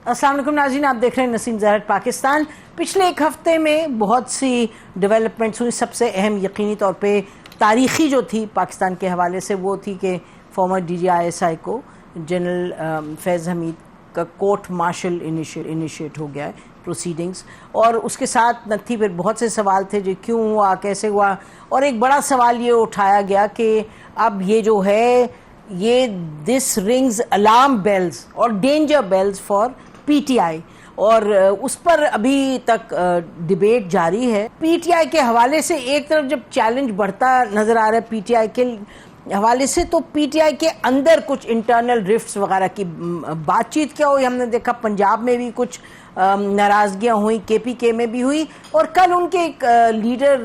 अस्सलाम वालेकुम नाज़रीन, आप देख रहे हैं नसीम ज़हर पाकिस्तान। पिछले एक हफ्ते में बहुत सी डेवलपमेंट्स हुई। सबसे अहम यकीनी तौर पे तारीख़ी जो थी पाकिस्तान के हवाले से वो थी कि फॉर्मर DGI को जनरल फैज़ हमीद का कोर्ट मार्शल इनिशिएट हो गया है प्रोसीडिंग्स, और उसके साथ नथी फिर बहुत से सवाल थे जो क्यों हुआ, कैसे हुआ, और एक बड़ा सवाल ये उठाया गया कि अब ये जो है ये दिस रिंग्स अलार्म बेल्स और डेंजर बेल्स फॉर PTI, और उस पर अभी तक डिबेट जारी है। PTI के हवाले से एक तरफ जब चैलेंज बढ़ता नज़र आ रहा है PTI के हवाले से, तो PTI के अंदर कुछ इंटरनल रिफ्ट्स वगैरह की बातचीत क्या हुई, हमने देखा पंजाब में भी कुछ नाराज़गियाँ हुई, KPK में भी हुई, और कल उनके एक लीडर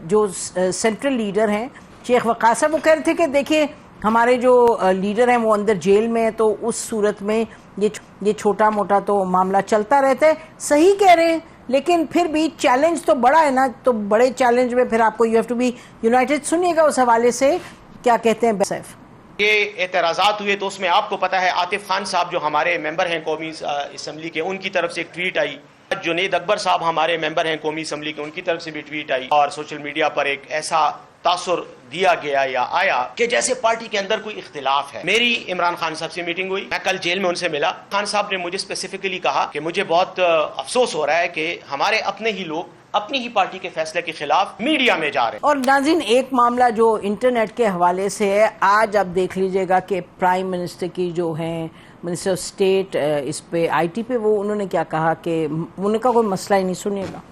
जो सेंट्रल लीडर हैं शेख वक़ास साहब, वो कह रहे थे कि देखिए हमारे जो लीडर हैं वो अंदर जेल में है, तो उस सूरत में ये छोटा मोटा तो मामला चलता रहता है। सही कह रहे हैं, लेकिन फिर भी चैलेंज तो बड़ा है ना, तो बड़े चैलेंज में फिर आपको you have to be united. सुनिएगा उस हवाले से क्या कहते हैं सैफ। ये एतराज़ात हुए तो उसमें आपको पता है आतिफ खान साहब जो हमारे मेंबर हैं कौमी असम्बली के, उनकी तरफ से एक ट्वीट आई। जुनैद अकबर साहब हमारे मेंबर हैं कौमी असम्बली के, उनकी तरफ से भी ट्वीट आई, और सोशल मीडिया पर एक ऐसा तासुर दिया गया या आया कि जैसे पार्टी के अंदर कोई इख्तिलाफ है। मेरी इमरान खान साहब से मीटिंग हुई, मैं कल जेल में उनसे मिला। खान साहब ने मुझे स्पेसिफिकली कहा कि मुझे बहुत अफसोस हो रहा है कि हमारे अपने ही लोग अपनी ही पार्टी के फैसले के खिलाफ मीडिया में जा रहे हैं। और नाज़रीन, एक मामला जो इंटरनेट के हवाले से है, आज आप देख लीजिएगा कि प्राइम मिनिस्टर की जो हैं मिनिस्टर ऑफ स्टेट इस पे IT पे वो उन्होंने क्या कहा कि उनका कोई मसला ही नहीं। सुनिएगा।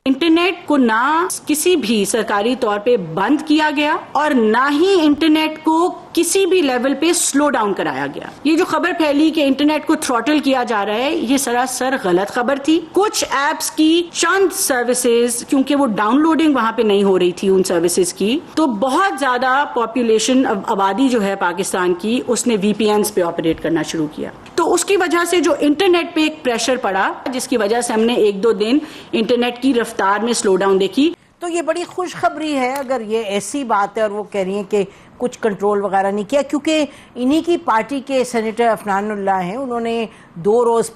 इंटरनेट को ना किसी भी सरकारी तौर पे बंद किया गया और ना ही इंटरनेट को किसी भी लेवल पे स्लो डाउन कराया गया। ये जो खबर फैली कि इंटरनेट को थ्रॉटल किया जा रहा है, ये सरासर गलत खबर थी। कुछ एप्स की चंद सर्विसेज, क्योंकि वो डाउनलोडिंग वहां पे नहीं हो रही थी उन सर्विसेज की, तो बहुत ज्यादा पॉपुलेशन आबादी जो है पाकिस्तान की, उसने VPNs पे ऑपरेट करना शुरू किया। तो उसकी वजह से जो इंटरनेट पे एक प्रेशर पड़ा, जिसकी वजह से हमने 1-2 दिन इंटरनेट की रफ्तार में स्लो डाउन देखी। तो ये बड़ी खुशखबरी है अगर ये ऐसी बात है, और वो कह रही हैं कि कुछ कंट्रोल वगैरह नहीं किया, क्योंकि इन्हीं की पार्टी के सेनेटर अफनानुल्लाह हैं, उन्होंने 2 रोज़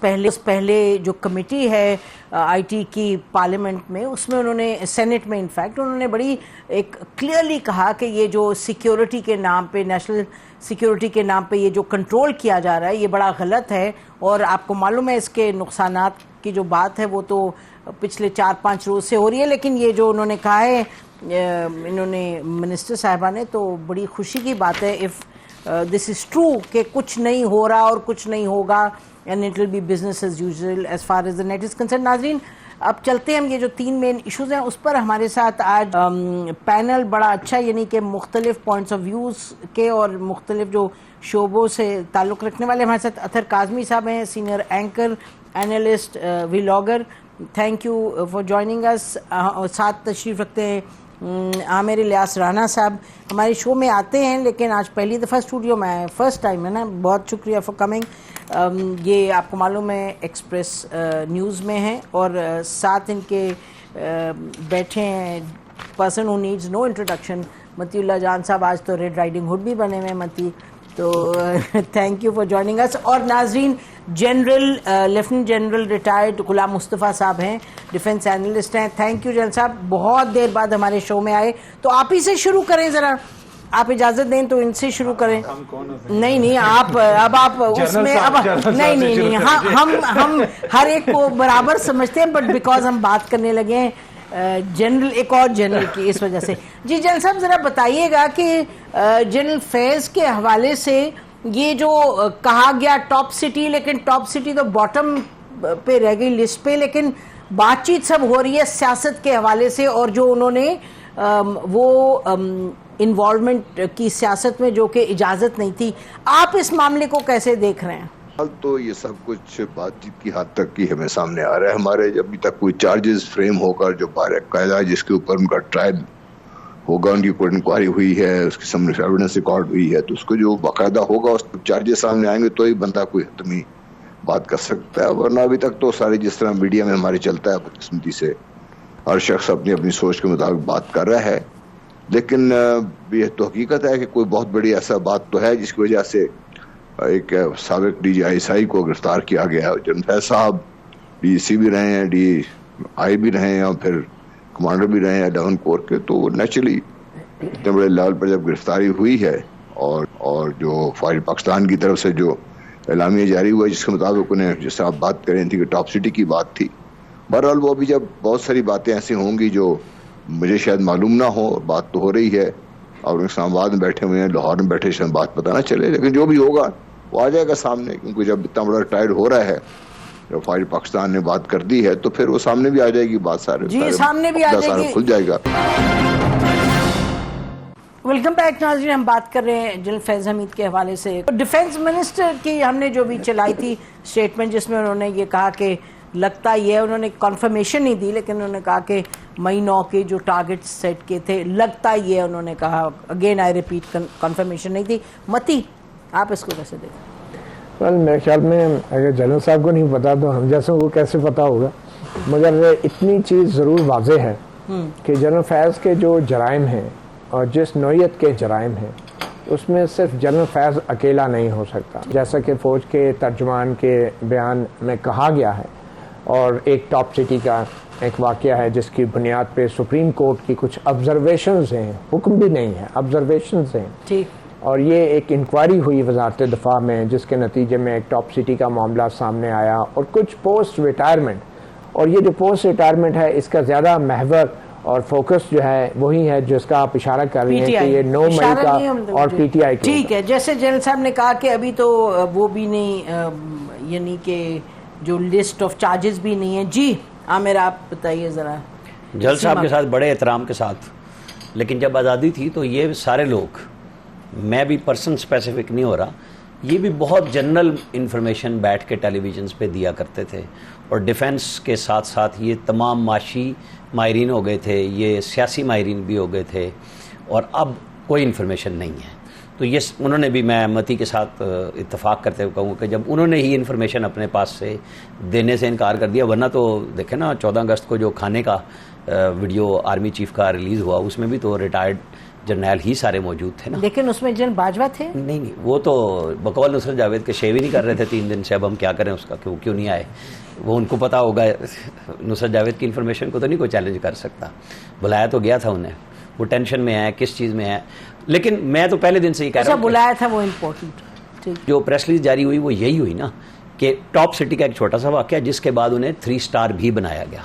पहले जो कमेटी है IT की पार्लियामेंट में, उसमें उन्होंने सेनेट में इनफैक्ट उन्होंने बड़ी एक क्लियरली कहा कि ये जो सिक्योरिटी के नाम पे, नेशनल सिक्योरिटी के नाम पे ये जो कंट्रोल किया जा रहा है ये बड़ा गलत है। और आपको मालूम है इसके नुकसानात की जो बात है वो तो पिछले 4-5 रोज़ से हो रही है, लेकिन ये जो उन्होंने कहा है इन्होंने मिनिस्टर साहिबा ने, तो बड़ी खुशी की बात है इफ़ दिस इज़ ट्रू कि कुछ नहीं हो रहा और कुछ नहीं होगा, and it will be business as usual as far as the net is concern. नाज़रीन, अब चलते हैं हम, ये जो 3 मेन इश्यूज़ हैं उस पर हमारे साथ आज पैनल बड़ा अच्छा, यानी कि मुख्तलिफ पॉइंट्स ऑफ व्यूज़ के और मुख्तलिफ जो शोबों से ताल्लुक़ रखने वाले हमारे साथ अतर काज़मी साहब हैं, senior anchor, analyst, vlogger. Thank you for joining us. साथ तशरीफ़ रखते हैं आमिर इलियास राना साहब, हमारे शो में आते हैं लेकिन आज पहली दफ़ा स्टूडियो में आए, फर्स्ट टाइम है ना, बहुत शुक्रिया फॉर कमिंग। ये आपको मालूम है एक्सप्रेस न्यूज़ में है, और साथ इनके बैठे हैं person who needs no introduction, Matiullah Jan साहब। आज तो रेड राइडिंग हुड भी बने हुए मती, तो thank you for joining us. और नाजरीन, लेफ्टिनेंट जनरल रिटायर्ड गुलाम मुस्तफ़ा साहब हैं, डिफेंस एनालिस्ट हैं। थैंक यू जनरल साहब, बहुत देर बाद हमारे शो में आए, तो आप ही से शुरू करें ज़रा, आप इजाज़त दें तो इनसे शुरू करें। नहीं आप अब आप उसमें अब नहीं हम हर एक को बराबर समझते हैं, बट बिकॉज हम बात करने लगे हैं जनरल, एक और जनरल की, इस वजह से। जी जनरल साहब, ज़रा बताइएगा कि जनरल फैज़ के हवाले से ये जो कहा गया टॉप सिटी, लेकिन टॉप सिटी तो बॉटम पे रह गई लिस्ट पे, लेकिन बातचीत सब हो रही है सियासत के हवाले से, और जो उन्होंने वो इन्वॉल्वमेंट की सियासत में जो कि इजाज़त नहीं थी, आप इस मामले को कैसे देख रहे हैं? तो ये सब कुछ बातचीत की हद तक की हमें सामने आ रहा है। हमारे अभी तक कोई चार्जेस फ्रेम होकर जो बाकायदा जिसके ऊपर उनका ट्रायल होगा, उनकी कोई इंक्वायरी हुई है, उसके सामने एविडेंस रिकॉर्ड हुई है, तो उसको जो बाकायदा होगा उस चार्जेस सामने आएंगे तो ही बंदा कोई हतमी बात कर सकता है। वरना अभी तक तो सारी जिस तरह मीडिया में हमारे चलता है बदकिस्मती से हर शख्स अपनी अपनी सोच के मुताबिक बात कर रहा है, लेकिन ये तो हकीकत है कि कोई बहुत बड़ी ऐसा बात तो है जिसकी वजह से एक साबिक DGI को गिरफ्तार किया गया। जनरल फैज साहब DGC भी रहे हैं, DI भी रहे हैं और फिर कमांडर भी रहे हैं 11 कोर के। तो नेचुरली इतने बड़े लेवल पर जब गिरफ्तारी हुई है और जो फौज पाकिस्तान की तरफ से जो एलामिया जारी हुआ जिसके मुताबिक उन्हें, जिससे आप बात करें थी कि टॉप सिटी की बात थी, बहरहाल वो अभी जब बहुत सारी बातें ऐसी होंगी जो मुझे शायद मालूम ना हो, बात तो हो रही है और इस्लामाबाद में बैठे हुए हैं, लाहौर में बैठे, शायद बात पता ना चले, लेकिन जो भी होगा वो आ जाएगा सामने, क्योंकि जब इतना बड़ा टाइड हो रहा है, जब फौज पाकिस्तान ने बात कर दी है तो फिर वो सामने भी आ जाएगी बात, सामने भी आ जाएगी, खुल जाएगा। वेलकम बैक नाज़रीन, हम बात कर रहे हैं जनरल फैज हमीद के हवाले से। डिफेंस मिनिस्टर की हमने जो भी चलाई थी स्टेटमेंट, जिसमें उन्होंने ये कहा कि लगता ही है, उन्होंने कॉन्फर्मेशन नहीं दी लेकिन उन्होंने कहा कि मई 9 के जो टारगेट सेट किए थे लगता ही है, उन्होंने कहा, अगेन आई रिपीट, कॉन्फर्मेशन नहीं थी। मती, आप इसको कैसे देखें? वेल, मेरे ख्याल में अगर जनरल साहब को नहीं पता तो हम जैसे को कैसे पता होगा, मगर इतनी चीज़ ज़रूर वाज़ेह है कि जनरल फैज़ के जो जराइम हैं और जिस नौइयत के जराइम हैं उसमें सिर्फ जनरल फैज़ अकेला नहीं हो सकता। जैसा कि फ़ौज के तर्जुमान के बयान में कहा गया है, और एक टॉप सिटी का एक वाक़या है जिसकी बुनियाद पे सुप्रीम कोर्ट की कुछ ऑब्जर्वेशंस हैं, हुक्म भी नहीं है, ऑब्जर्वेशंस हैं, ठीक, और ये एक इंक्वायरी हुई वजारत दिफा में जिसके नतीजे में एक टॉप सिटी का मामला सामने आया और कुछ पोस्ट रिटायरमेंट, और ये जो पोस्ट रिटायरमेंट है इसका ज़्यादा महवर और फोकस जो है वही है जिसका आप इशारा कर रही हैं कि ये 9 मई का और PTI, ठीक है। जैसे जनरल साहब ने कहा कि अभी तो वो भी नहीं, यानी कि जो लिस्ट ऑफ चार्जेस भी नहीं है। जी आमिर, आप बताइए ज़रा। जनरल साहब के साथ बड़े एहतराम के साथ, लेकिन जब आज़ादी थी तो ये सारे लोग, मैं भी पर्सन स्पेसिफिक नहीं हो रहा, ये भी बहुत जनरल इंफॉर्मेशन बैठ के टेलीविजन पे दिया करते थे, और डिफेंस के साथ साथ ये तमाम माशी माहिरीन हो गए थे, ये सियासी माहिरीन भी हो गए थे, और अब कोई इन्फॉर्मेशन नहीं है। तो ये उन्होंने भी, मैं मती के साथ इत्तेफाक करते हुए कहूँ कि जब उन्होंने ही इन्फॉर्मेशन अपने पास से देने से इनकार कर दिया, वरना तो देखें ना 14 अगस्त को जो खाने का वीडियो आर्मी चीफ का रिलीज़ हुआ उसमें भी तो रिटायर्ड जर्नैल ही सारे मौजूद थे ना। लेकिन उसमें जनरल बाजवा थे? नहीं, वो तो बकौल नुसरत जावेद के शेव ही नहीं कर रहे थे 3 दिन से। अब हम क्या करें उसका, क्यों नहीं आए, वो उनको पता होगा। नुसरत जावेद की इन्फॉर्मेशन को तो नहीं कोई चैलेंज कर सकता। बुलाया तो गया था उन्हें, वो टेंशन में है, किस चीज़ में है। लेकिन मैं तो पहले दिन से ही कह रहा हूँ, बुलाया था वो इम्पोर्टेंट। जो प्रेस रिलीज जारी हुई वो यही हुई ना कि टॉप सिटी का एक छोटा सा वाक़या जिसके बाद उन्हें 3 स्टार भी बनाया गया।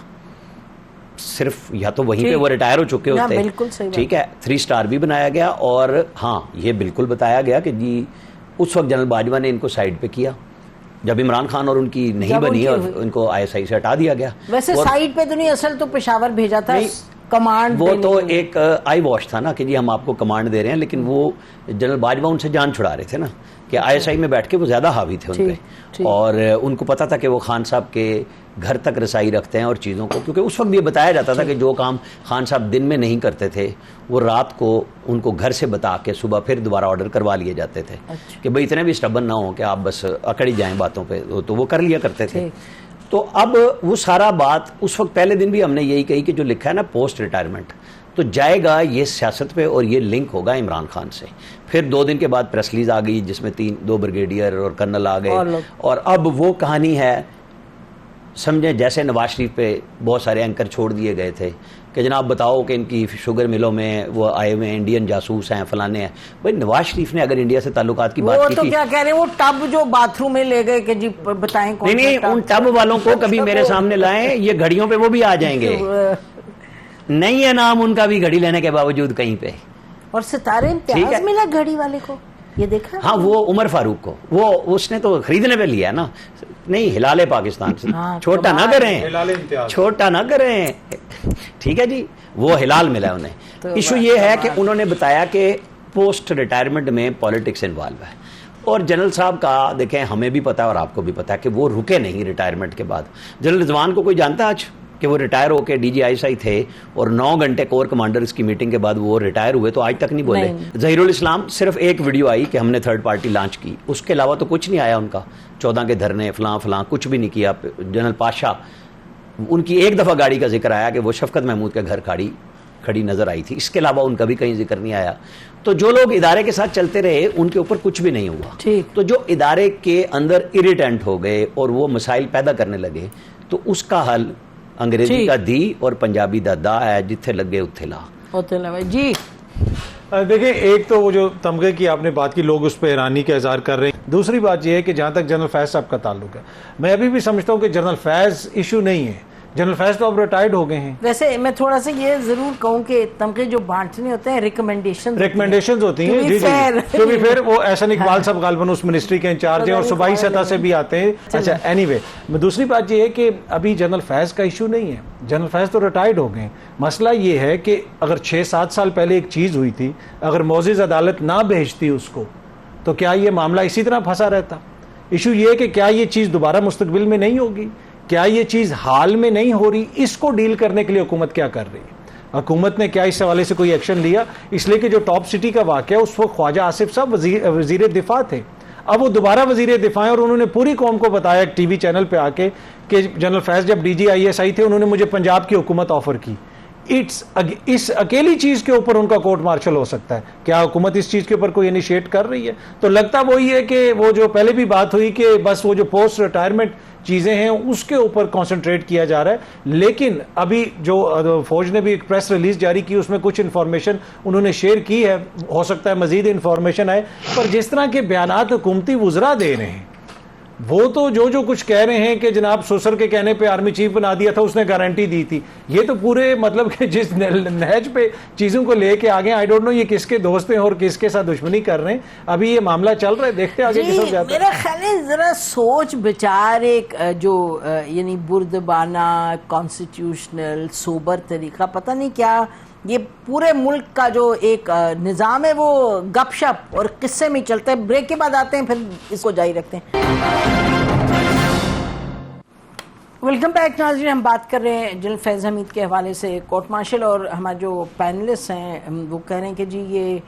सिर्फ या तो वहीं पे वो रिटायर हो चुके होते, ठीक है, 3 स्टार भी बनाया गया। और हाँ, ये बिल्कुल बताया गया कि जी उस वक्त जनरल बाजवा ने इनको साइड पे किया जब इमरान खान और उनकी नहीं बनी और उनको ISI से हटा दिया गया। वैसे साइड पे तो नहीं, असल तो पेशावर भेजा था कमांड। वो तो एक आई वॉश था ना कि जी हम आपको कमांड दे रहे हैं, लेकिन वो जनरल बाजवा उनसे जान छुड़ा रहे थे ना कि ISI में बैठ के वो ज़्यादा हावी थे उन पे, और उनको पता था कि वो खान साहब के घर तक रसाई रखते हैं और चीज़ों को, क्योंकि उस वक्त भी ये बताया जाता था कि जो काम खान साहब दिन में नहीं करते थे वो रात को उनको घर से बता के सुबह फिर दोबारा ऑर्डर करवा लिए जाते थे। कि भाई इतने भी स्टबन ना हो कि आप बस अकड़ी जाएं बातों पे, तो वो कर लिया करते थे। तो अब वो सारा बात उस वक्त पहले दिन भी हमने यही कही कि जो लिखा है ना पोस्ट रिटायरमेंट, तो जाएगा ये सियासत पे और ये लिंक होगा इमरान खान से। फिर 2 दिन के बाद प्रेस रिलीज आ गई जिसमें 2 ब्रिगेडियर और कर्नल आ गए, और अब वो कहानी है, समझे जैसे नवाज शरीफ पे बहुत सारे एंकर छोड़ दिए गए थे कि जनाब बताओ कि इनकी शुगर मिलों में वो आए हुए इंडियन जासूस हैं, फलाने हैं। भाई नवाज शरीफ ने अगर इंडिया से ताल्लुकात की बात की, तो क्या कह रहे हैं, वो टब जो बाथरूम में ले गए कि जी बताएं कौन? नहीं, उन टब वालों को कभी मेरे सामने लाएं, ये घड़ियों पे वो भी आ जाएंगे। नहीं है नाम उनका भी घड़ी लेने के बावजूद कहीं पे, और सितारे इम्तियाज मिला घड़ी वाले को, ये देखा? हाँ, वो उमर फारूक को, वो उसने तो खरीदने पे लिया ना। नहीं, हिलाले पाकिस्तान से छोटा ना करें, छोटा ना करें, ठीक है जी, वो हिलाल मिला उन्हें। तो इशू ये है कि उन्होंने बताया कि पोस्ट रिटायरमेंट में पॉलिटिक्स इन्वॉल्व है, और जनरल साहब का देखें हमें भी पता है और आपको भी पता है कि वो रुके नहीं रिटायरमेंट के बाद। जनरल रिजवान को कोई जानता आज कि वो रिटायर होकर DGI थे और 9 घंटे कोर कमांडर्स की मीटिंग के बाद वो रिटायर हुए, तो आज तक नहीं बोले। जहीरुल इस्लाम सिर्फ एक वीडियो आई कि हमने थर्ड पार्टी लॉन्च की, उसके अलावा तो कुछ नहीं आया उनका। 14 के धरने फलां कुछ भी नहीं किया। जनरल पाशा, उनकी एक दफ़ा गाड़ी का जिक्र आया कि वो शफकत महमूद के घर खड़ी नजर आई थी, इसके अलावा उनका भी कहीं जिक्र नहीं आया। तो जो लोग इदारे के साथ चलते रहे उनके ऊपर कुछ भी नहीं हुआ। तो जो इदारे के अंदर इरिटेंट हो गए और वो मसाइल पैदा करने लगे, तो उसका हल अंग्रेजी का दी और पंजाबी दा दा है, जिथे लगे उत्थे ला। जी देखिए, एक तो वो जो तमगे की आपने बात की, लोग उस पर हैरानी का इजहार कर रहे हैं। दूसरी बात यह है कि जहां तक जनरल फैज साहब का ताल्लुक है, मैं अभी भी समझता हूं कि जनरल फैज इशू नहीं है। जनरल फैज तो अब रिटायर्ड हो गए हैं। वैसे मैं थोड़ा सा ये जरूर कहूँ कि तमगे जो बांटने होते हैं रिकमेंडेशन होती हैं। जी जी, तो भी फिर वो एहसन इकबाल साहब गालबन उस मिनिस्ट्री के इंचार्ज हैं और सूबाई सतह से भी आते हैं। अच्छा, एनीवे, दूसरी बात ये है कि अभी जनरल फैज का इशू नहीं है। जनरल फैज तो रिटायर्ड हो गए। मसला ये है कि अगर 6-7 साल पहले एक चीज हुई थी, अगर मोअज़्ज़िज़ अदालत ना भेजती उसको, तो क्या ये मामला इसी तरह फंसा रहता? इशू ये है कि क्या ये चीज दोबारा मुस्तकबिल में नहीं होगी, क्या ये चीज हाल में नहीं हो रही? इसको डील करने के लिए हुकूमत क्या कर रही है? हुकूमत ने क्या इस हवाले से कोई एक्शन लिया? इसलिए कि जो टॉप सिटी का वाकया, उस वक्त ख्वाजा आसिफ साहब वजीर दिफा थे। अब वो दोबारा वजीर दिफा हैं और उन्होंने पूरी कौम को बताया एक टीवी चैनल पे आके कि जनरल फैज जब DGISI थे, उन्होंने मुझे पंजाब की हुकूमत ऑफर की। इस अकेली चीज के ऊपर उनका कोर्ट मार्शल हो सकता है। क्या हुकूमत इस चीज के ऊपर कोई इनिशिएट कर रही है? तो लगता वही है कि वो जो पहले भी बात हुई कि बस वो जो पोस्ट रिटायरमेंट चीजें हैं उसके ऊपर कंसंट्रेट किया जा रहा है। लेकिन अभी जो फौज ने भी एक प्रेस रिलीज जारी की, उसमें कुछ इंफॉर्मेशन उन्होंने शेयर की है, हो सकता है मजीद इंफॉर्मेशन आए। पर जिस तरह के बयानात हुकूमती वुज़रा दे रहे हैं, वो तो जो कुछ कह रहे हैं कि जनाब सुसर के कहने पे आर्मी चीफ बना दिया था, उसने गारंटी दी थी, ये तो पूरे मतलब कि जिस नहज पे चीजों को लेके आगे, आई डोंट नो ये किसके दोस्त हैं और किसके साथ दुश्मनी कर रहे हैं। अभी ये मामला चल रहा है, देखते हैं आगे किस तरफ जाता है। मेरा ख्याल है जरा सोच विचार एक जो यानी बुर्दबाना कॉन्स्टिट्यूशनल सोबर तरीका, पता नहीं क्या ये पूरे मुल्क का जो एक निज़ाम है वो गपशप और किस्से में चलता है। ब्रेक के बाद आते हैं, फिर इसको जारी रखते हैं। वेलकम बैक नाज़रीन, हम बात कर रहे हैं जनरल फैज़ हमीद के हवाले से कोर्ट मार्शल, और हमारे जो पैनलिस्ट हैं वो कह रहे हैं कि जी ये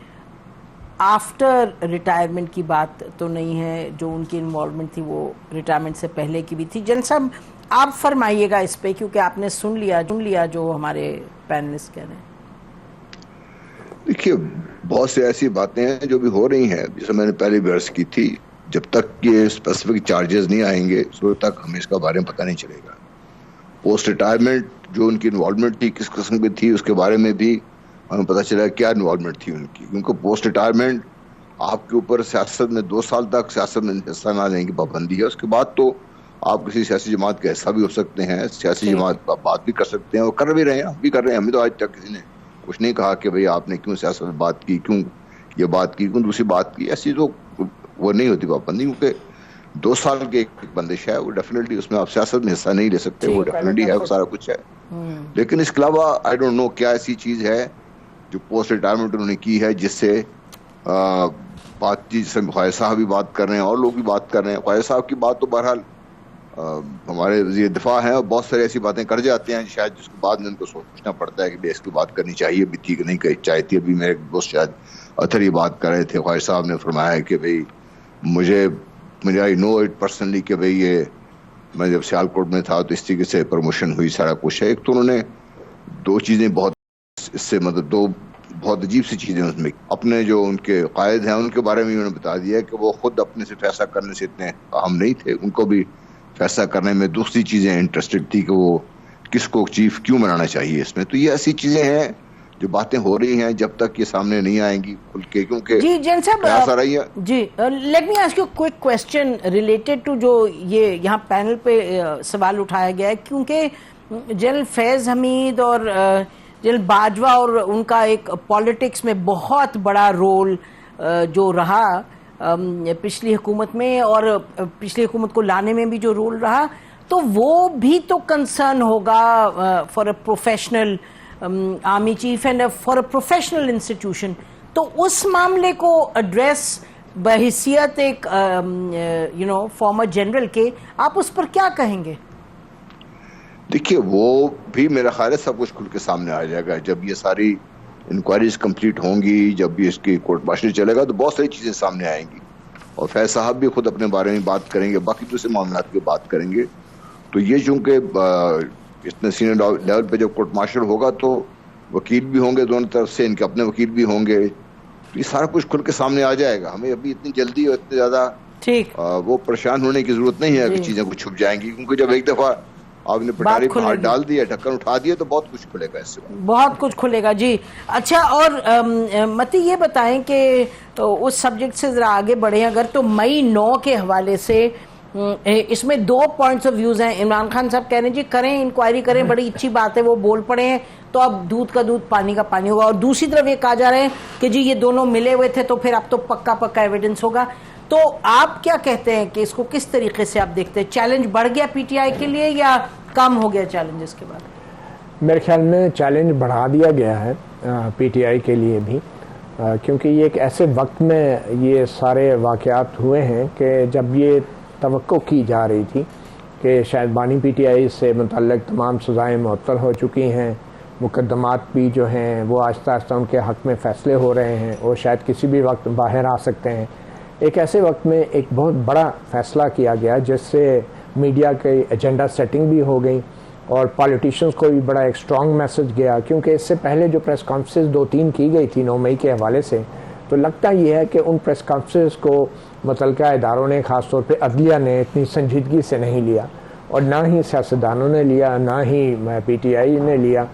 आफ्टर रिटायरमेंट की बात तो नहीं है, जो उनकी इन्वॉल्वमेंट थी वो रिटायरमेंट से पहले की भी थी। जनरल साहब आप फरमाइएगा इस पे, क्योंकि आपने सुन लिया जो हमारे पैनलिस्ट कह रहे हैं। देखिए, बहुत सी ऐसी बातें हैं जो भी हो रही हैं, जैसे मैंने पहले भी अर्ज की थी, जब तक ये स्पेसिफिक चार्जेस नहीं आएंगे उस वक्त तक हमें इसका बारे में पता नहीं चलेगा। पोस्ट रिटायरमेंट जो उनकी इन्वॉल्वमेंट थी, किस किस्म की थी, उसके बारे में भी हमें पता चला क्या इन्वॉल्वमेंट थी उनकी। क्योंकि पोस्ट रिटायरमेंट आपके ऊपर सियासत में 2 साल तक सियासत में हिस्सा ना लेने की पाबंदी है। उसके बाद तो आप किसी सियासी जमात का हिस्सा भी हो सकते हैं, सियासी जमात पर बात भी कर सकते हैं, और कर भी रहे हैं, हम भी कर रहे हैं। हमें तो आज तक किसी ने कुछ नहीं कहा कि भाई आपने क्यों सियासत में बात की, क्यों ये बात की, क्यों दूसरी बात की। ऐसी तो वो नहीं होती पाबंदी, क्योंकि 2 साल की एक बंदिश है, वो डेफिनेटली उसमें आप सियासत में हिस्सा नहीं ले सकते, वो डेफिनेटली है, सारा कुछ है। लेकिन इसके अलावा आई डोंट नो क्या ऐसी चीज है जो पोस्ट रिटायरमेंट उन्होंने की है जिससे बातचीत से ख्वाजा साहब भी बात कर रहे हैं और लोग भी बात कर रहे हैं। ख्वाजा साहब की बात तो बहरहाल हमारे वज़ीर दिफा हैं और बहुत सारी ऐसी बातें कर जाते हैं शायद जिसके बाद में उनको सोचना पड़ता है कि भाई इसकी बात करनी चाहिए भी थी कि नहीं करनी चाहिए थी। अभी मेरे दोस्त शायद अथर ये बात कर रहे थे, ख्वाजा साहब ने फरमाया कि भाई मुझे आई नो इट पर्सनली कि भाई ये मैं जब सियालकोट में था तो इस तरीके से प्रमोशन हुई, सारा कुछ है। एक तो उन्होंने 2 चीज़ें बहुत इससे मतलब 2 बहुत अजीब सी चीज़ें उसमें, अपने जो उनके कायद हैं उनके बारे में उन्होंने बता दिया कि वो खुद अपने से फैसला करने से इतने अहम नहीं थे, उनको भी फैसला करने में दूसरी चीज़ें इंटरेस्टेड थी कि वो किसको चीफ क्यों बनाना चाहिए इसमें। तो ये ऐसी चीज़ें हैं जो बातें हो रही हैं, जब तक ये सामने नहीं आएंगी खुल के, क्योंकि जी जैन साहब आ रही है। जी let me ask you quick question related to जो ये यहाँ पैनल पे सवाल उठाया गया है, क्योंकि जनरल फैज़ हमीद और जनरल बाजवा और उनका एक पॉलिटिक्स में बहुत बड़ा रोल जो रहा पिछली हुकूमत में, और पिछली हुकूमत को लाने में भी जो रोल रहा, तो वो भी तो कंसर्न होगा for a professional army cheap and for a professional institution. तो उस मामले को एड्रेस बहैसियत एक फॉर्मर जनरल के, आप उस पर क्या कहेंगे? देखिए, वो भी मेरा ख्याल है सब कुछ खुल के सामने आ जाएगा जब ये सारी इंक्वायरीज कंप्लीट होंगी, जब भी इसकी कोर्ट मार्शल चलेगा तो बहुत सारी चीज़ें सामने आएंगी और फैज साहब भी खुद अपने बारे में बात करेंगे, बाकी दूसरे मामलों की बात करेंगे। तो ये चूँकि इतने सीनियर लेवल पे जब कोर्ट मार्शल होगा तो वकील भी होंगे दोनों तरफ से, इनके अपने वकील भी होंगे, तो ये सारा कुछ खुल के सामने आ जाएगा। हमें अभी इतनी जल्दी और इतनी ज्यादा वो परेशान होने की जरूरत नहीं है कि चीजें कुछ छुप जाएंगी, क्योंकि जब एक दफा आपने पटारी पर हाथ डाल दिया, ढक्कन उठा दिया, तो बहुत कुछ खुलेगा इससे, बहुत कुछ खुलेगा जी। अच्छा, और मती ये बताएं कि उस सब्जेक्ट से जरा आगे बढ़े अगर, तो मई 9 के हवाले से इसमें 2 पॉइंट्स ऑफ व्यूज हैं। इमरान खान साहब कह रहे हैं जी करें, इंक्वायरी करें, बड़ी अच्छी बात है, वो बोल पड़े हैं तो अब दूध का दूध पानी का पानी होगा। और दूसरी तरफ ये कहा जा रहा है कि जी ये दोनों मिले हुए थे तो फिर अब तो पक्का पक्का एविडेंस होगा। तो आप क्या कहते हैं कि इसको किस तरीके से आप देखते हैं? चैलेंज बढ़ गया पीटीआई के लिए या कम हो गया चैलेंज इसके बाद? मेरे ख्याल में चैलेंज बढ़ा दिया गया है पीटीआई के लिए भी, क्योंकि ये एक ऐसे वक्त में ये सारे वाक़यात हुए हैं कि जब ये तवक्को की जा रही थी कि शायद बानी पीटीआई से मुतल्लिक़ तमाम सज़ाएँ मुअत्तल हो चुकी हैं, मुकदमात भी जो हैं वो आहिस्ता आहिस्ता उनके हक़ में फ़ैसले हो रहे हैं और शायद किसी भी वक्त बाहर आ सकते हैं। एक ऐसे वक्त में एक बहुत बड़ा फ़ैसला किया गया जिससे मीडिया के एजेंडा सेटिंग भी हो गई और पॉलिटिशियंस को भी बड़ा एक स्ट्रॉन्ग मैसेज गया, क्योंकि इससे पहले जो प्रेस कॉन्फ्रेंस 2-3 की गई थी 9 मई के हवाले से, तो लगता ये है कि उन प्रेस कॉन्फ्रेंस को मुतल्लिका इदारों ने, ख़ास तौर पे अदलिया ने इतनी संजीदगी से नहीं लिया और ना ही सियासतदानों ने लिया, ना ही पीटीआई ने लिया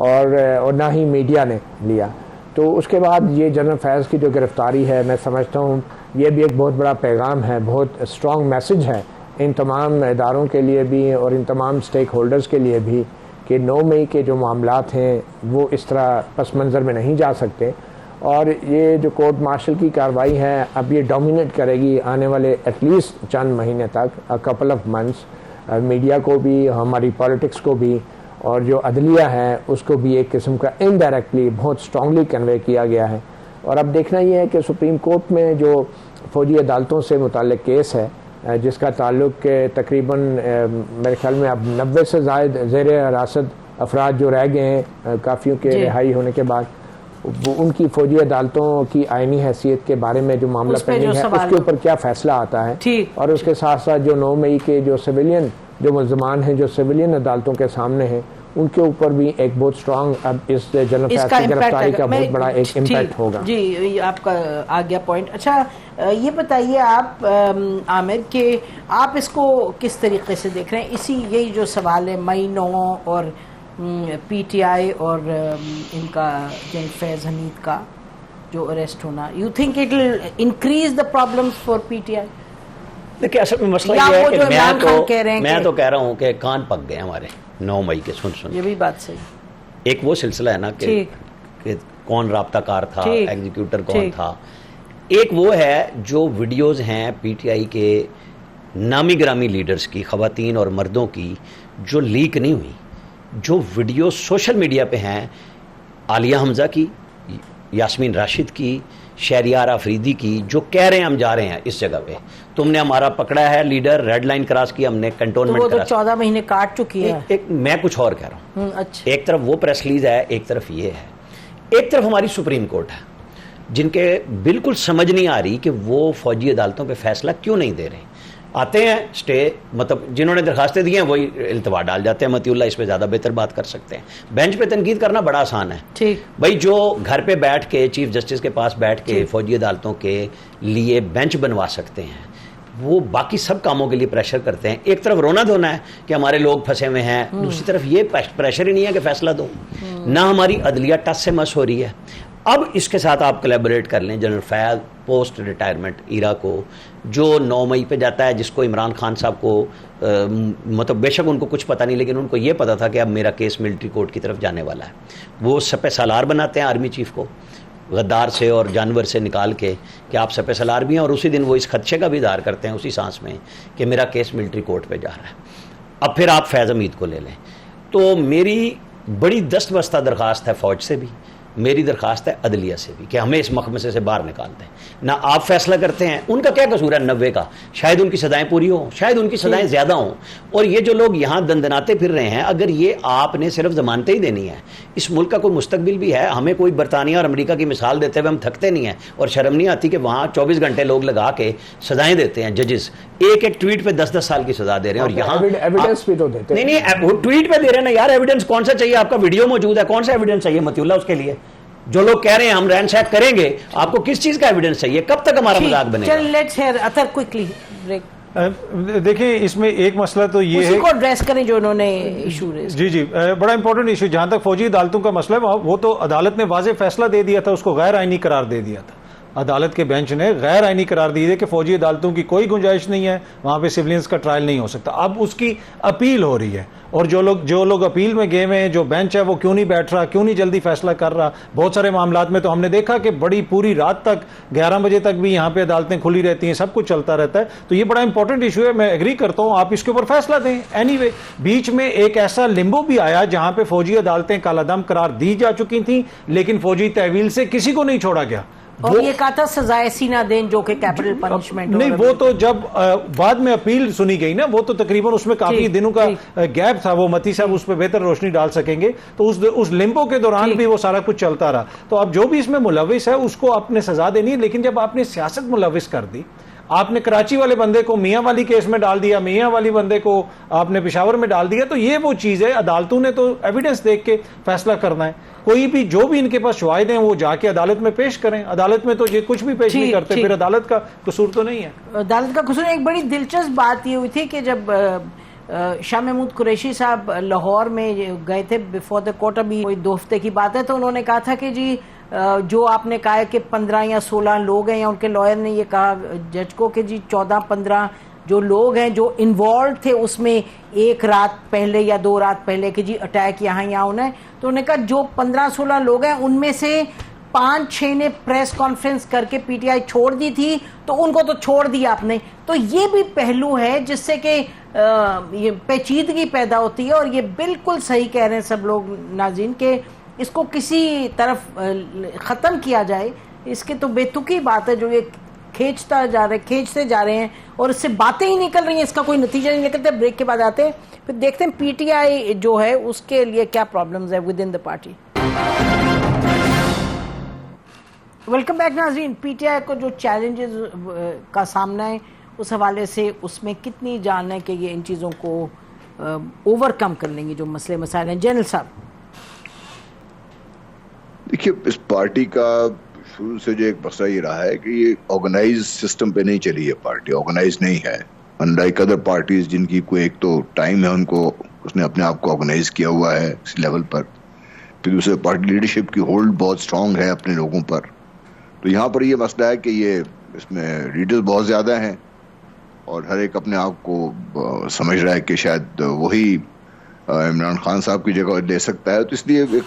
और ना ही मीडिया ने लिया। तो उसके बाद ये जनरल फैज़ की जो गिरफ़्तारी है, मैं समझता हूँ ये भी एक बहुत बड़ा पैगाम है, बहुत स्ट्रॉन्ग मैसेज है इन तमाम इदारों के लिए भी और इन तमाम स्टेक होल्डर्स के लिए भी कि 9 मई के जो मामलात हैं वो इस तरह पस मंज़र में नहीं जा सकते। और ये जो कोर्ट मार्शल की कार्रवाई है अब ये डोमिनेट करेगी आने वाले एटलीस्ट चंद महीने तक, a couple of months, media को भी, हमारी पॉलिटिक्स को भी, और जो अदलिया है उसको भी एक किस्म का इनडायरेक्टली बहुत स्ट्रांगली कन्वे किया गया है। और अब देखना ये है कि सुप्रीम कोर्ट में जो फौजी अदालतों से मुताल्लिक केस है जिसका ताल्लुक तकरीबन मेरे ख्याल में अब 90 से ज़ायद ज़ेर हिरासत अफराद जो रह गए हैं काफ़ियों के रिहाई होने के बाद, वो उनकी फौजी अदालतों की आइनी हैसियत के बारे में जो मामला पेंडिंग है उसके ऊपर क्या फैसला आता है। और उसके साथ साथ जो 9 मई के जो सिविलियन जो मुल्ज़मान हैं जो सिविलियन अदालतों के सामने हैं उनके ऊपर भी एक बहुत स्ट्रांग अब इस जनरल फैज़ की गिरफ्तारी का बहुत बड़ा एक इम्पैक्ट होगा। जी, आपका आ गया पॉइंट। अच्छा, ये बताइए आप आमिर कि आप इसको किस तरीके से देख रहे हैं? यही जो सवाल है मई 9 और पीटीआई और इनका जनरल फैज़ हमीद का जो अरेस्ट होना, you think it will increase the problems for PTI? देखिए, असल में मसला ये है कि मैं तो कह रहा हूँ कि कान पक गए हमारे 9 मई के सुन ये भी बात सही। एक वो सिलसिला है ना कि कौन राब्ताकार था, एग्जीक्यूटर कौन था। एक वो है जो वीडियोस हैं पीटीआई के नामी ग्रामी लीडर्स की, खवातीन और मर्दों की, जो लीक नहीं हुई, जो वीडियो सोशल मीडिया पे हैं, आलिया हमजा की, यास्मीन राशिद की, शहरियार आफरीदी की, जो कह रहे हैं हम जा रहे हैं इस जगह पे, तुमने हमारा पकड़ा है लीडर, रेड लाइन क्रॉस की हमने, कंटोनमेंट तो 14 महीने काट चुकी है। मैं कुछ और कह रहा हूँ। अच्छा। एक तरफ वो प्रेस रिलीज है, एक तरफ ये है, एक तरफ हमारी सुप्रीम कोर्ट है जिनके बिल्कुल समझ नहीं आ रही कि वो फौजी अदालतों पे फैसला क्यों नहीं दे रहे। आते हैं स्टे, मतलब जिन्होंने दरखास्तें दी हैं वही इल्तवा डाल जाते हैं। मतीउल्लाह इस पे ज़्यादा बेहतर बात कर सकते हैं। बेंच पे तनकीद करना बड़ा आसान है। ठीक भाई, जो घर पे बैठ के चीफ जस्टिस के पास बैठ के फौजी अदालतों के लिए बेंच बनवा सकते हैं, वो बाकी सब कामों के लिए प्रेशर करते हैं। एक तरफ रोना धोना है कि हमारे लोग फंसे हुए हैं, दूसरी तरफ ये प्रेशर ही नहीं है कि फैसला दो। ना हमारी अदलिया टस से मस हो रही है। अब इसके साथ आप कोलैबोरेट कर लें जनरल फैज़ पोस्ट रिटायरमेंट ईरा को, जो 9 मई पे जाता है, जिसको इमरान खान साहब को मतलब बेशक उनको कुछ पता नहीं, लेकिन उनको ये पता था कि अब मेरा केस मिलिट्री कोर्ट की तरफ जाने वाला है। वो सपे सालार बनाते हैं आर्मी चीफ को गद्दार से और जानवर से निकाल के कि आप सपे सलार भी हैं, और उसी दिन वो इस खदशे का भी इज़हार करते हैं उसी सांस में कि मेरा केस मिलिट्री कोर्ट पे जा रहा है। अब फिर आप फैज़ हमीद को ले लें। तो मेरी बड़ी दस्त बस्ता दरख्वास्त है फ़ौज से भी, मेरी दरख्वास्त है अदलिया से भी कि हमें इस मखमसे से बाहर निकाल दें। ना आप फैसला करते हैं, उनका क्या कसूर है 90 का, शायद उनकी सजाएं पूरी हो, शायद उनकी सजाएं ज़्यादा हों। और ये जो लोग यहाँ दंदनाते फिर रहे हैं, अगर ये आपने सिर्फ जमानतें ही देनी है, इस मुल्क का कोई मुस्तकबिल भी है। हमें कोई बरतानिया और अमेरिका की मिसाल देते हुए हम थकते नहीं हैं और शर्म नहीं आती कि वहाँ 24 घंटे लोग लगा के सजाएं देते हैं जजेस एक एक ट्वीट पे 10-10 साल की सजा दे रहे हैं। और यहाँ एविडेंस भी तो देते हैं। नहीं, वो ट्वीट पे दे रहे हैं ना यार, एविडेंस कौन सा चाहिए आपका? वीडियो मौजूद है, कौन सा एविडेंस चाहिए मतिउल्लाह उसके लिए? जो लोग कह रहे हैं हम रैंसैक करेंगे, आपको किस चीज का एविडेंस चाहिए? कब तक हमारा मजाक बनेगा? चल let's hear other quickly break. देखिए इसमें एक मसला तो ये है, को एड्रेस करें जो उन्होंने इशू रेज। जी बड़ा इंपॉर्टेंट इशू, जहां तक फौजी अदालतों का मसला है वो तो अदालत ने वाज़ेह फैसला दे दिया था, उसको गैर आईनी करार दे दिया था। अदालत के बेंच ने गैर आईनी करार दी है कि फौजी अदालतों की कोई गुंजाइश नहीं है, वहां पे सिविलियंस का ट्रायल नहीं हो सकता। अब उसकी अपील हो रही है, और जो लोग अपील में गए हुए हैं, जो बेंच है वो क्यों नहीं बैठ रहा, क्यों नहीं जल्दी फैसला कर रहा? बहुत सारे मामलात में तो हमने देखा कि बड़ी पूरी रात तक 11 बजे तक भी यहाँ पे अदालतें खुली रहती हैं, सब कुछ चलता रहता है। तो ये बड़ा इंपॉर्टेंट इशू है, मैं एग्री करता हूँ, आप इसके ऊपर फैसला दें। एनीवे, बीच में एक ऐसा लिम्बो भी आया जहां पे फौजी अदालतें कालादम करार दी जा चुकी थी, लेकिन फौजी तहवील से किसी को नहीं छोड़ा गया। और ये कहा था सजा ऐसी ना दें जो कि कैपिटल पनिशमेंट नहीं, वो तो जब बाद में अपील सुनी गई ना, वो तो तकरीबन उसमें काफी दिनों का गैप था, वो मती साहब उस पर बेहतर रोशनी डाल सकेंगे। तो उस लिम्बो के दौरान भी वो सारा कुछ चलता रहा। तो अब जो भी इसमें मुलविस है उसको आपने सजा देनी है, लेकिन जब आपने सियासत मुलविस कर दी, आपने कराची वाले बंदे को मियां वाली केस में डाल दिया, मियां वाली बंदे को आपने पेशावर में डाल दिया, तो ये वो चीज है, अदालतों ने तो एविडेंस देख के फैसला करना है। कोई भी जो भी इनके पास शवाहिद हैं वो जाके अदालत में पेश करें। अदालत में तो ये कुछ भी पेश नहीं करते, फिर अदालत का कसूर तो नहीं है। अदालत का कसूर। एक बड़ी दिलचस्प बात ये हुई थी कि जब शाह महमूद कुरैशी साहब लाहौर में गए थे बिफोर द कोर्ट, अभी कोई 2 हफ्ते की बात है, तो उन्होंने कहा था कि जी जो आपने कहा है कि 15 या 16 लोग हैं, या उनके लॉयर ने ये कहा जज को कि जी 14-15 जो लोग हैं जो इन्वॉल्व थे उसमें एक रात पहले या 2 रात पहले कि जी अटैक यहाँ होना है। तो उन्होंने कहा जो 15-16 लोग हैं उनमें से 5-6 ने प्रेस कॉन्फ्रेंस करके पीटीआई छोड़ दी थी, तो उनको तो छोड़ दिया आपने। तो ये भी पहलू है जिससे कि ये पेचीदगी पैदा होती है, और ये बिल्कुल सही कह रहे हैं सब लोग नाज़रीन के इसको किसी तरफ ख़त्म किया जाए। इसके तो बेतुकी बात है जो ये खींचते जा रहे हैं और इससे बातें ही निकल रही हैं, इसका कोई नतीजा नहीं निकलता। ब्रेक के बाद आते हैं, फिर देखते हैं पीटीआई जो है उसके लिए क्या प्रॉब्लम्स है with in the party. Welcome back नाज़रीन। पीटीआई को जो चैलेंजेस का सामना है उस हवाले से उसमें कितनी जान है कि ये इन चीज़ों को ओवरकम कर लेंगे जो मसले मसाइल हैं। जनरल साहब, देखिए इस पार्टी का शुरू से जो एक मसला ये रहा है कि ये ऑर्गेनाइज सिस्टम पे नहीं चली है, पार्टी ऑर्गेनाइज नहीं है। अनलाइक अदर पार्टीज जिनकी कोई एक तो टाइम है, उनको उसने अपने आप को ऑर्गेनाइज किया हुआ है इस लेवल पर, फिर दूसरे पार्टी लीडरशिप की होल्ड बहुत स्ट्रांग है अपने लोगों पर। तो यहाँ पर ये मसला है कि ये इसमें लीडर्स बहुत ज़्यादा हैं और हर एक अपने आप को समझ रहा है कि शायद वही इमरान खान साहब की जगह ले सकता है। तो इसलिए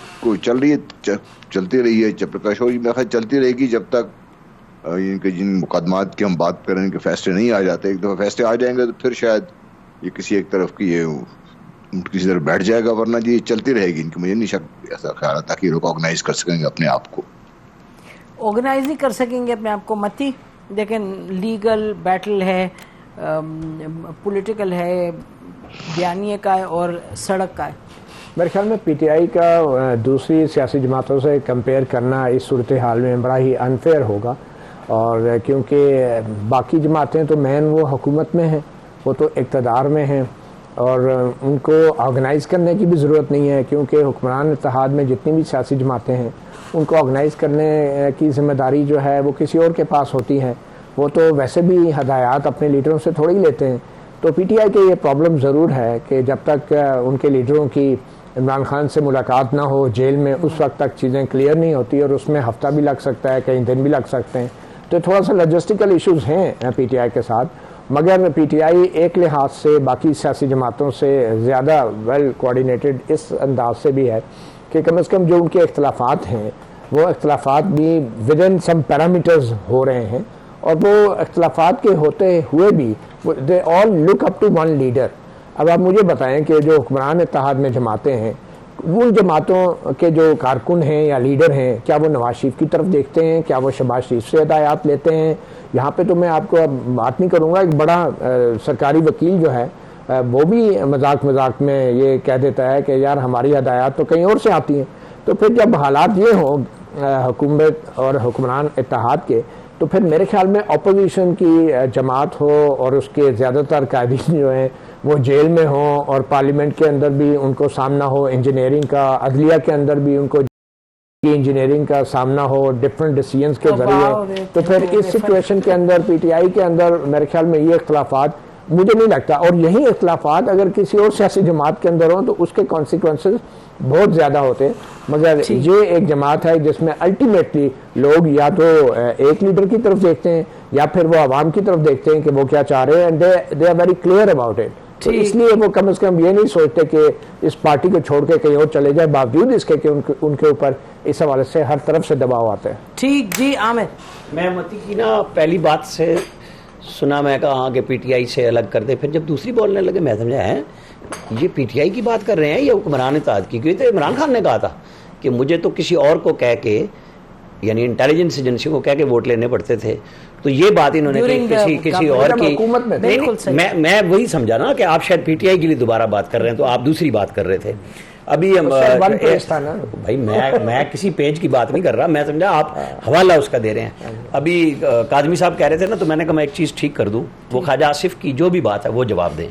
चलती रही है चप्रकश, और मेरा ख्याल चलती रहेगी जब तक इनके जिन मुकदमात की हम बात करें इनके फैसले नहीं आ जाते। एक दफ़ा फैसले आ जाएंगे तो फिर शायद ये किसी एक तरफ की ये किसी तरफ बैठ जाएगा, वरना जी चलती रहेगी इनकी। मुझे नहीं शक ऐसा ख्याल आता कि लोग ऑर्गेनाइज कर सकेंगे अपने आप को। ऑर्गेनाइज ही कर सकेंगे अपने आप को मती, लेकिन लीगल बैटल है, पॉलिटिकल है, बयानिए का है और सड़क का है। मेरे ख्याल में पीटीआई का दूसरी सियासी जमातों से कंपेयर करना इस सूरत हाल में बड़ा ही अनफेयर होगा, और क्योंकि बाकी जमातें तो मैन वो हुकूमत में हैं, वो तो इक़्तिदार में हैं, और उनको ऑर्गेनाइज़ करने की भी ज़रूरत नहीं है, क्योंकि हुक्मरान इत्तेहाद में जितनी भी सियासी जमातें हैं उनको ऑर्गेनाइज़ करने की ज़िम्मेदारी जो है वो किसी और के पास होती है। वो तो वैसे भी हदायत अपने लीडरों से थोड़ी लेते हैं। तो पीटीआई के ये प्रॉब्लम ज़रूर है कि जब तक उनके लीडरों की इमरान खान से मुलाकात ना हो जेल में, उस वक्त तक चीज़ें क्लियर नहीं होती, और उसमें हफ्ता भी लग सकता है, कई दिन भी लग सकते हैं। तो थोड़ा सा लॉजिस्टिकल इश्यूज़ हैं पीटीआई के साथ, मगर पीटीआई एक लिहाज से बाकी सियासी जमातों से ज़्यादा वेल कोऑर्डिनेटेड इस अंदाज से भी है कि कम से कम जो उनके इख्तलाफात हैं वो इख्तलाफात भी विद इन सम पैरामीटर्स हो रहे हैं, और वो इख्तलाफात के होते हुए भी they all look up to one leader. अब आप मुझे बताएं कि जो हुक्मरान इत्तेहाद में जमातें हैं, उन जमातों के जो कारकुन हैं या लीडर हैं, क्या वो नवाज शरीफ की तरफ देखते हैं, क्या वो शहबाज शरीफ से हिदायत लेते हैं? यहाँ पे तो मैं आपको अब बात नहीं करूँगा, एक बड़ा सरकारी वकील जो है वो भी मजाक में ये कह देता है कि यार हमारी हिदायत तो कहीं और से आती हैं। तो फिर जब हालात ये हों हुकूमत और हुक्मरान इत्तेहाद के तो फिर मेरे ख्याल में अपोजिशन की जमात हो और उसके ज़्यादातर कायदीन जो हैं वो जेल में हों और पार्लियामेंट के अंदर भी उनको सामना हो इंजीनियरिंग का, अदलिया के अंदर भी उनको इंजीनियरिंग का सामना हो डिफरेंट डिसीजंस के जरिए, तो फिर इस सिचुएशन के अंदर पीटीआई के अंदर मेरे ख्याल में ये इख्तलाफात मुझे नहीं लगता, और यही इख्तलाफात अगर किसी और सियासी जमात के अंदर हो तो उसके कॉन्सिक्वेंसेस बहुत ज़्यादा होते हैं। मगर ये एक जमात है जिसमें अल्टीमेटली लोग या तो एक लीडर की तरफ देखते हैं या फिर वो आवाम की तरफ देखते हैं कि वो क्या चाह रहे हैं, and they are very clear about it. तो इसलिए वो कम से कम ये नहीं सोचते कि इस पार्टी को छोड़ के कहीं और चले जाए, बावजूद इसके कि उनके ऊपर इस हवाले से हर तरफ से दबाव आता है। ठीक जी आमिर, मैं मती की ना पहली बात से सुना, मैं कहा हाँ कि पीटीआई से अलग कर दे, फिर जब दूसरी बोलने लगे मैं समझा है ये पीटीआई की बात कर रहे हैं या हुक्मरान इत्तेहाद की, क्योंकि तो इमरान खान ने कहा था कि मुझे तो किसी और को कह के, यानी इंटेलिजेंस एजेंसी को कह के वोट लेने पड़ते थे, तो ये बात इन्होंने किसी और की, मैं वही समझा ना कि आप शायद पीटीआई के लिए दोबारा बात कर रहे हैं, तो आप दूसरी बात कर रहे थे। अभी भाई मैं किसी पेज की बात नहीं कर रहा, मैं समझा आप हवाला उसका दे रहे हैं। अभी काजमी साहब कह रहे थे ना, तो मैंने कहा मैं एक चीज़ ठीक कर दूं, वो ख्वाजा आसिफ की जो भी बात है वो जवाब दें,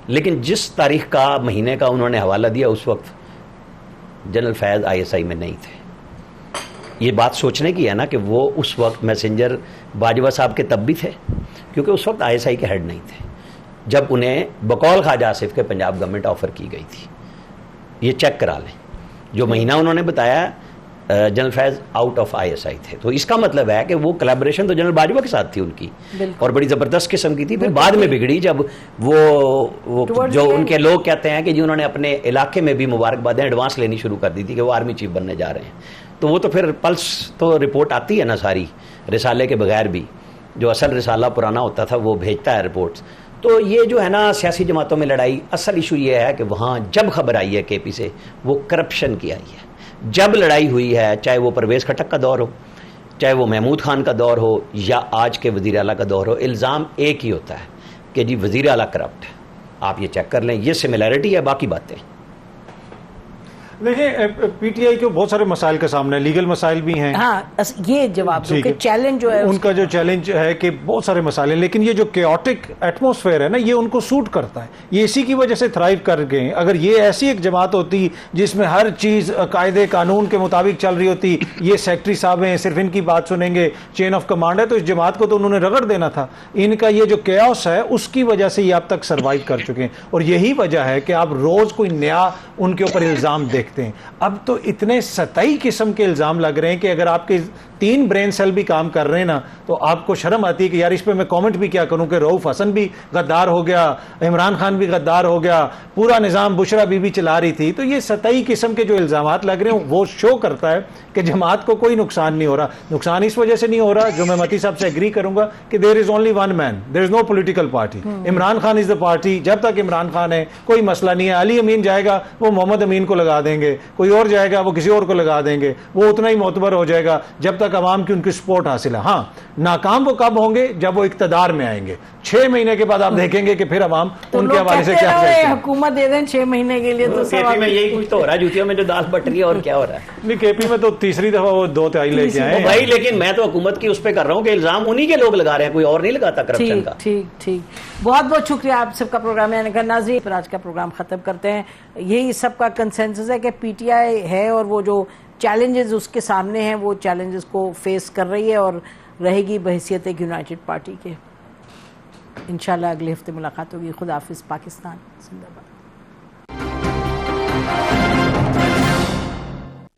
लेकिन जिस तारीख का महीने का उन्होंने हवाला दिया उस वक्त जनरल फैज़ ISI में नहीं थे। ये बात सोचने की है ना कि वो उस वक्त मैसेंजर बाजवा साहब के तब भी थे, क्योंकि उस वक्त ISI के हेड नहीं थे जब उन्हें बकौल ख्वाजा आसिफ के पंजाब गवर्नमेंट ऑफर की गई थी। ये चेक करा लें, जो महीना उन्होंने बताया general Faiz out of ISI थे, तो इसका मतलब है कि वो कोलैबोरेशन तो जनरल बाजवा के साथ थी उनकी, और बड़ी ज़बरदस्त किस्म की थी। फिर बाद में बिगड़ी जब वो जो उनके लोग कहते हैं कि जी उन्होंने अपने इलाके में भी मुबारकबादें एडवांस लेनी शुरू कर दी थी कि वो आर्मी चीफ बनने जा रहे हैं, तो वो तो फिर पल्स तो रिपोर्ट आती है ना सारी, रिसाले के बगैर भी, जो असल रिसाला पुराना होता था वो भेजता है रिपोर्ट्स। तो ये जो है ना सियासी जमातों में लड़ाई, असल इशू ये है कि वहाँ जब खबर आई है KP से वो करप्शन की आई है, जब लड़ाई हुई है, चाहे वो परवेज़ खटक का दौर हो, चाहे वो महमूद खान का दौर हो, या आज के वज़ीर आला का दौर हो, इल्ज़ाम एक ही होता है कि जी वज़ीर आला करप्ट है। आप ये चेक कर लें, ये सिमिलैरिटी है, बाकी बातें। देखिए पीटीआई के बहुत सारे मसाइल के सामने, लीगल मसाइल भी हैं। हाँ, ये जवाब दो कि चैलेंज जो है उनका जो चैलेंज है कि बहुत सारे मसाइल, लेकिन ये जो केओटिक एटमॉस्फेयर है ना, ये उनको सूट करता है, ये इसी की वजह से थ्राइव कर गए। अगर ये ऐसी एक जमात होती जिसमें हर चीज़ कायदे कानून के मुताबिक चल रही होती, ये सेक्रेटरी साहब हैं सिर्फ इनकी बात सुनेंगे, चेन ऑफ कमांड है, तो इस जमात को तो उन्होंने रगड़ देना था। इनका ये जो केओस है उसकी वजह से ये अब तक सर्वाइव कर चुके हैं, और यही वजह है कि आप रोज़ कोई नया उनके ऊपर इल्ज़ाम देखते हैं। अब तो इतने सतही किस्म के इल्जाम लग रहे हैं कि अगर आपके 3 ब्रेन सेल भी काम कर रहे हैं ना, तो आपको शर्म आती है कि यार इस पे मैं कमेंट भी क्या करूं कि रऊफ हसन भी गद्दार हो गया, इमरान खान भी गद्दार हो गया, पूरा निजाम बुशरा बीबी चला रही थी। तो ये सतही किस्म के जो इल्जामात लग रहे हैं वो शो करता है कि जमात को कोई नुकसान नहीं हो रहा। नुकसान इस वजह से नहीं हो रहा, जो मैं मती साहब से एग्री करूंगा, कि there is only one man, there is no political party, Imran Khan is the party. जब तक इमरान खान है कोई मसला नहीं है। अली अमीन जाएगा वो मोहम्मद अमीन को लगा देंगे, कोई और जाएगा वो किसी और को लगा देंगे, वो उतना ही मोतबर हो जाएगा जब तक अवाम की उनकी सपोर्ट हासिल है। हाँ, नाकाम वो कब होंगे? जब वो इक्तदार में आएंगे। 6 महीने के बाद आप देखेंगे कि फिर अवाम उनके हवाले से क्या कहते हैं। हुकूमत दे दें 6 महीने के लिए, तो केपी में यही कुछ तो हो रहा है, जूतियों में जो दाल बट रही है, और क्या हो रहा है? नहीं, केपी में तो तीसरी दफा वो 2 तिहाई लेके आए भाई, लेकिन मैं तो हुकूमत की उस पर कर रहा हूँ कि इल्जाम उन्हीं के लोग लगा रहे हैं, कोई और नहीं लगाता करप्शन का। ठीक, बहुत बहुत शुक्रिया आप सबका। प्रोग्राम है नाज़रीन, पर आज का प्रोग्राम खत्म करते हैं। यही सबका कंसेंसस है कि पीटीआई है और वो जो चैलेंजेस उसके सामने हैं वो चैलेंजेस को फेस कर रही है और रहेगी बहैसियत एक यूनाइटेड पार्टी के। इंशाल्लाह अगले हफ्ते मुलाकात होगी। खुदा हाफिज़। पाकिस्तान जिंदाबाद।